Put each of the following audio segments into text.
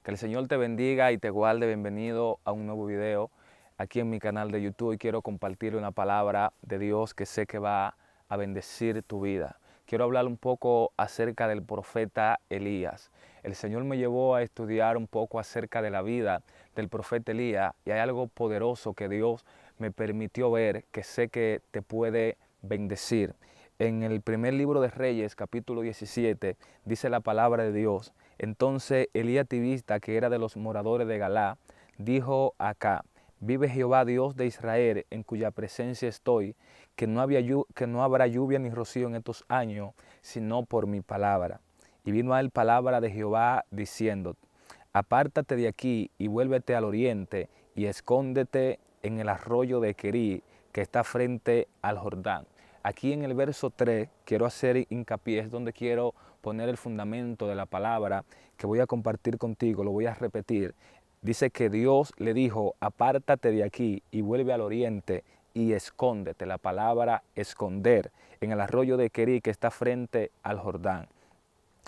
Que el Señor te bendiga y te guarde. Bienvenido a un nuevo video aquí en mi canal de YouTube. Y quiero compartir una palabra de Dios que sé que va a bendecir tu vida. Quiero hablar un poco acerca del profeta Elías. El Señor me llevó a estudiar un poco acerca de la vida del profeta Elías y hay algo poderoso que Dios me permitió ver que sé que te puede bendecir. En el primer libro de Reyes, capítulo 17, dice la palabra de Dios: entonces Elías Tibista, que era de los moradores de Galá, dijo a Acab: vive Jehová Dios de Israel, en cuya presencia estoy, que no habrá lluvia ni rocío en estos años, sino por mi palabra. Y vino a él palabra de Jehová diciendo: apártate de aquí y vuélvete al oriente y escóndete en el arroyo de Querí, que está frente al Jordán. Aquí en el verso 3 quiero hacer hincapié, es donde quiero poner el fundamento de la palabra que voy a compartir contigo, lo voy a repetir. Dice que Dios le dijo: apártate de aquí y vuelve al oriente y escóndete. La palabra esconder en el arroyo de Querí, que está frente al Jordán.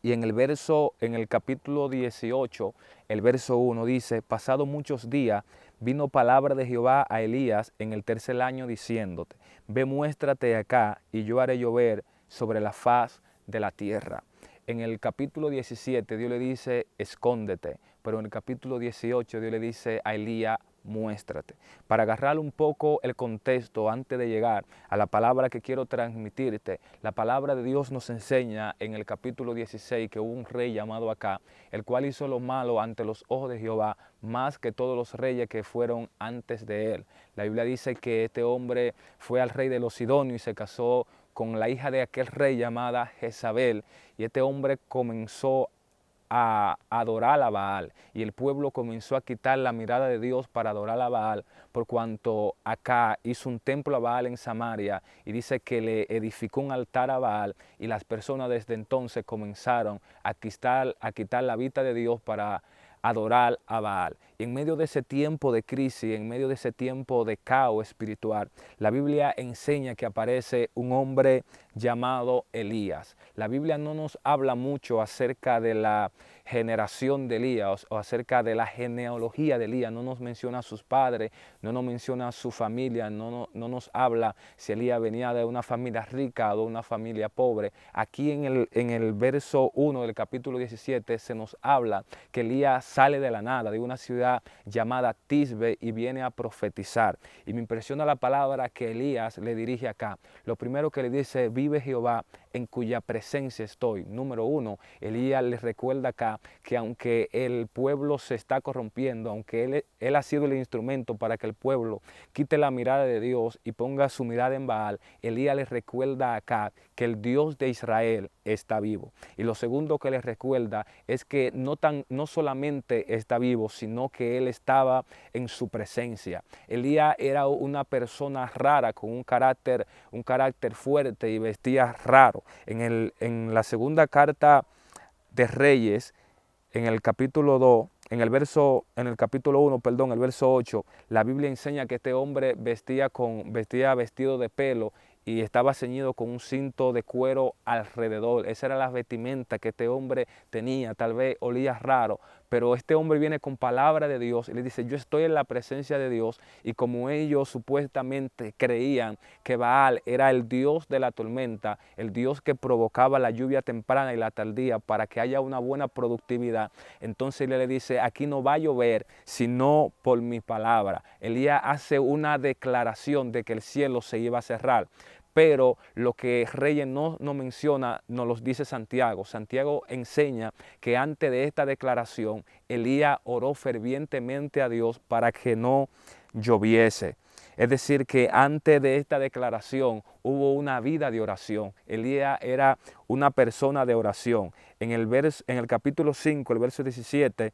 Y en el capítulo 18, el verso 1 dice: pasado muchos días, vino palabra de Jehová a Elías en el tercer año diciéndote: ve, muéstrate acá, y yo haré llover sobre la faz de la tierra. En el capítulo 17 Dios le dice: escóndete, pero en el capítulo 18 Dios le dice a Elías: muéstrate. Para agarrar un poco el contexto antes de llegar a la palabra que quiero transmitirte, la palabra de Dios nos enseña en el capítulo 16 que hubo un rey llamado Acab, el cual hizo lo malo ante los ojos de Jehová más que todos los reyes que fueron antes de él. La Biblia dice que este hombre fue al rey de los Sidonios y se casó con la hija de aquel rey llamada Jezabel, y este hombre comenzó a adorar a Baal, y el pueblo comenzó a quitar la mirada de Dios para adorar a Baal, por cuanto Acab hizo un templo a Baal en Samaria y dice que le edificó un altar a Baal, y las personas desde entonces comenzaron a quitar la vista de Dios para adorar a Baal. Y en medio de ese tiempo de crisis, en medio de ese tiempo de caos espiritual, la Biblia enseña que aparece un hombre llamado Elías. La Biblia no nos habla mucho acerca de la generación de Elías o acerca de la genealogía de Elías. No nos menciona a sus padres, no nos menciona a su familia, no nos habla si Elías venía de una familia rica o de una familia pobre. Aquí en el verso 1 del capítulo 17 se nos habla que Elías sale de la nada, de una ciudad llamada Tisbe, y viene a profetizar. Y me impresiona la palabra que Elías le dirige acá. Lo primero que le dice: vive Jehová en cuya presencia estoy. Número 1, Elías le recuerda acá que aunque el pueblo se está corrompiendo, aunque él ha sido el instrumento para que el pueblo quite la mirada de Dios y ponga su mirada en Baal, Elías le recuerda acá que el Dios de Israel está vivo. Y lo segundo que le recuerda es que no solamente está vivo, sino que él estaba en su presencia. Elías era una persona rara, con un carácter fuerte, y vestía raro. En la segunda carta de Reyes, en el capítulo 2, en el capítulo 1, perdón, el verso 8, la Biblia enseña que este hombre vestía vestido de pelo y estaba ceñido con un cinto de cuero alrededor. Esa era la vestimenta que este hombre tenía. Tal vez olía raro, pero este hombre viene con palabra de Dios y le dice: yo estoy en la presencia de Dios. Y como ellos supuestamente creían que Baal era el dios de la tormenta, el dios que provocaba la lluvia temprana y la tardía para que haya una buena productividad, entonces él le dice: aquí no va a llover sino por mi palabra. Elías hace una declaración de que el cielo se iba a cerrar. Pero lo que Reyes no menciona, nos lo dice Santiago. Santiago enseña que antes de esta declaración, Elías oró fervientemente a Dios para que no lloviese. Es decir, que antes de esta declaración hubo una vida de oración. Elías era una persona de oración. En el capítulo 5, el verso 17,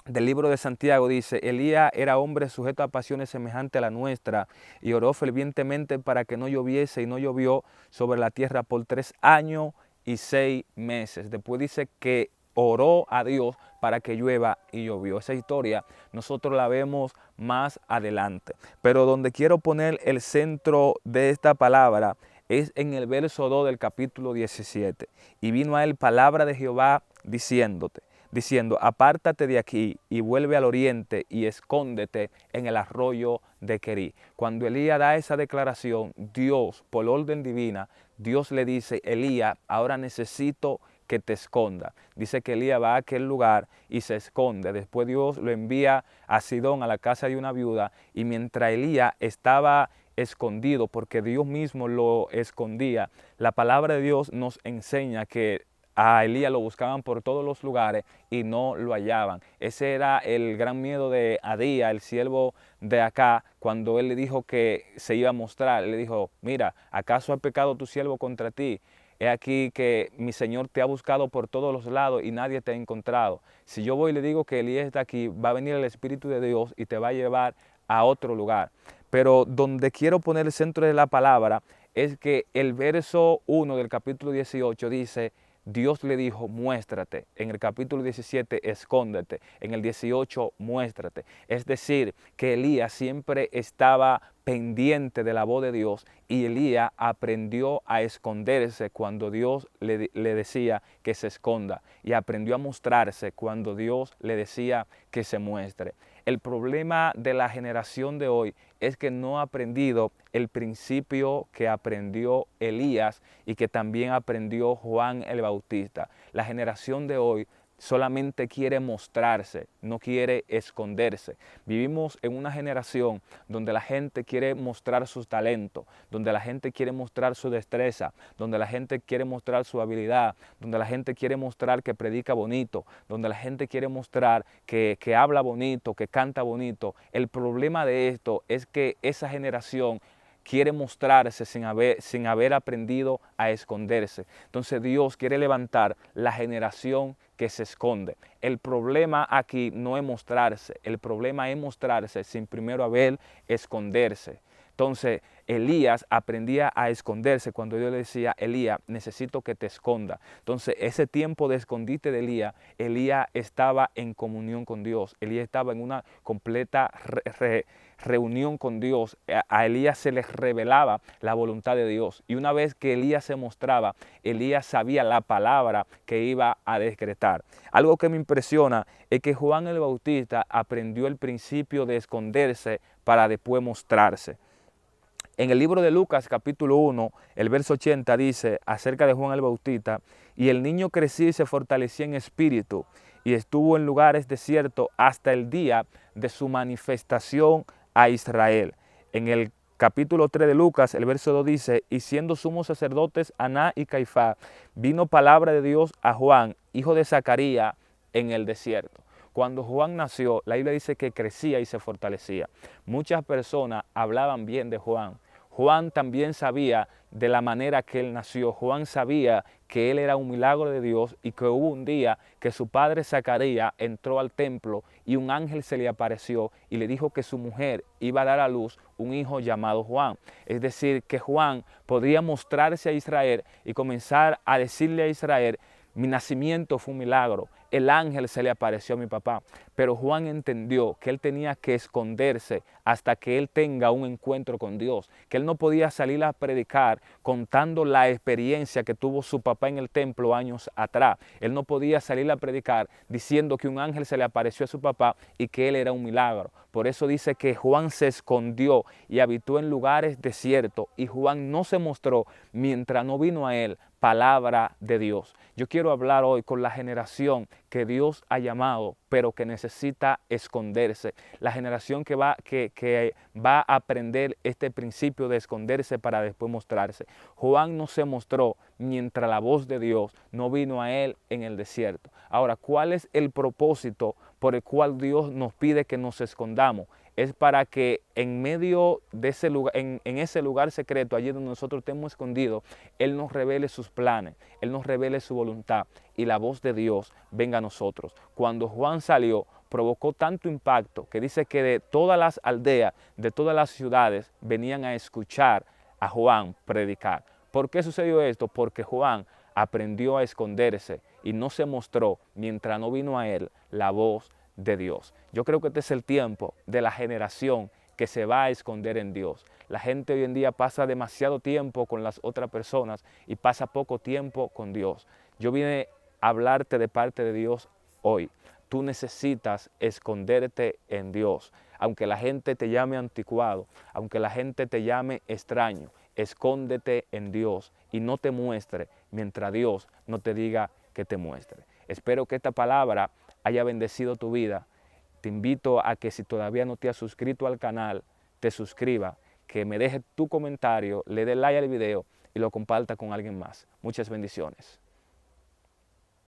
del libro de Santiago dice: Elías era hombre sujeto a pasiones semejantes a la nuestra, y oró fervientemente para que no lloviese, y no llovió sobre la tierra por 3 años y 6 meses. Después dice que oró a Dios para que llueva, y llovió. Esa historia nosotros la vemos más adelante. Pero donde quiero poner el centro de esta palabra es en el verso 2 del capítulo 17. Y vino a él palabra de Jehová diciéndote: diciendo, apártate de aquí y vuelve al oriente y escóndete en el arroyo de Querí. Cuando Elías da esa declaración, Dios, por orden divina, Dios le dice, Elías, ahora necesito que te esconda. Dice que Elías va a aquel lugar y se esconde. Después Dios lo envía a Sidón, a la casa de una viuda, y mientras Elías estaba escondido, porque Dios mismo lo escondía, la palabra de Dios nos enseña que a Elías lo buscaban por todos los lugares y no lo hallaban. Ese era el gran miedo de Adía, el siervo de acá, cuando él le dijo que se iba a mostrar. Él le dijo, mira, ¿acaso ha pecado tu siervo contra ti? He aquí que mi Señor te ha buscado por todos los lados y nadie te ha encontrado. Si yo voy y le digo que Elías está aquí, va a venir el Espíritu de Dios y te va a llevar a otro lugar. Pero donde quiero poner el centro de la palabra es que el verso 1 del capítulo 18 dice, Dios le dijo, muéstrate. En el capítulo 17, escóndete. En el 18, muéstrate. Es decir, que Elías siempre estaba pendiente de la voz de Dios y Elías aprendió a esconderse cuando Dios le decía que se esconda y aprendió a mostrarse cuando Dios le decía que se muestre. El problema de la generación de hoy es que no ha aprendido el principio que aprendió Elías y que también aprendió Juan el Bautista. La generación de hoy solamente quiere mostrarse, no quiere esconderse. Vivimos en una generación donde la gente quiere mostrar sus talentos, donde la gente quiere mostrar su destreza, donde la gente quiere mostrar su habilidad, donde la gente quiere mostrar que predica bonito, donde la gente quiere mostrar que habla bonito, que canta bonito. El problema de esto es que esa generación quiere mostrarse sin haber aprendido a esconderse. Entonces Dios quiere levantar la generación que se esconde. El problema aquí no es mostrarse, el problema es mostrarse sin primero haber esconderse. Entonces Elías aprendía a esconderse cuando Dios le decía, Elías, necesito que te esconda. Entonces ese tiempo de escondite de Elías, Elías estaba en comunión con Dios. Elías estaba en una completa reunión con Dios. A Elías se le revelaba la voluntad de Dios. Y una vez que Elías se mostraba, Elías sabía la palabra que iba a decretar. Algo que me impresiona es que Juan el Bautista aprendió el principio de esconderse para después mostrarse. En el libro de Lucas capítulo 1, el verso 80 dice acerca de Juan el Bautista, y el niño crecía y se fortalecía en espíritu y estuvo en lugares desiertos hasta el día de su manifestación a Israel. En el capítulo 3 de Lucas, el verso 2 dice, y siendo sumos sacerdotes Aná y Caifás, vino palabra de Dios a Juan, hijo de Zacarías, en el desierto. Cuando Juan nació, la Biblia dice que crecía y se fortalecía. Muchas personas hablaban bien de Juan. Juan también sabía de la manera que él nació. Juan sabía que él era un milagro de Dios y que hubo un día que su padre Zacarías entró al templo y un ángel se le apareció y le dijo que su mujer iba a dar a luz un hijo llamado Juan. Es decir, que Juan podría mostrarse a Israel y comenzar a decirle a Israel, mi nacimiento fue un milagro, el ángel se le apareció a mi papá. Pero Juan entendió que él tenía que esconderse hasta que él tenga un encuentro con Dios, que él no podía salir a predicar contando la experiencia que tuvo su papá en el templo años atrás. Él no podía salir a predicar diciendo que un ángel se le apareció a su papá y que él era un milagro. Por eso dice que Juan se escondió y habitó en lugares desiertos y Juan no se mostró mientras no vino a él palabra de Dios. Yo quiero hablar hoy con la generación que Dios ha llamado, pero que necesita esconderse. La generación que va a aprender este principio de esconderse para después mostrarse. Juan no se mostró mientras la voz de Dios no vino a él en el desierto. Ahora, ¿cuál es el propósito por el cual Dios nos pide que nos escondamos? Es para que en medio de ese lugar, en ese lugar secreto, allí donde nosotros estemos escondidos, Él nos revele sus planes, Él nos revele su voluntad y la voz de Dios venga a nosotros. Cuando Juan salió, provocó tanto impacto que dice que de todas las aldeas, de todas las ciudades, venían a escuchar a Juan predicar. ¿Por qué sucedió esto? Porque Juan aprendió a esconderse y no se mostró mientras no vino a él la voz de Dios. Yo creo que este es el tiempo de la generación que se va a esconder en Dios. La gente hoy en día pasa demasiado tiempo con las otras personas y pasa poco tiempo con Dios. Yo vine a hablarte de parte de Dios hoy. Tú necesitas esconderte en Dios. Aunque la gente te llame anticuado, aunque la gente te llame extraño, escóndete en Dios y no te muestre mientras Dios no te diga que te muestre. Espero que esta palabra haya bendecido tu vida. Te invito a que si todavía no te has suscrito al canal, te suscriba, que me deje tu comentario, le dé like al video y lo comparta con alguien más. Muchas bendiciones.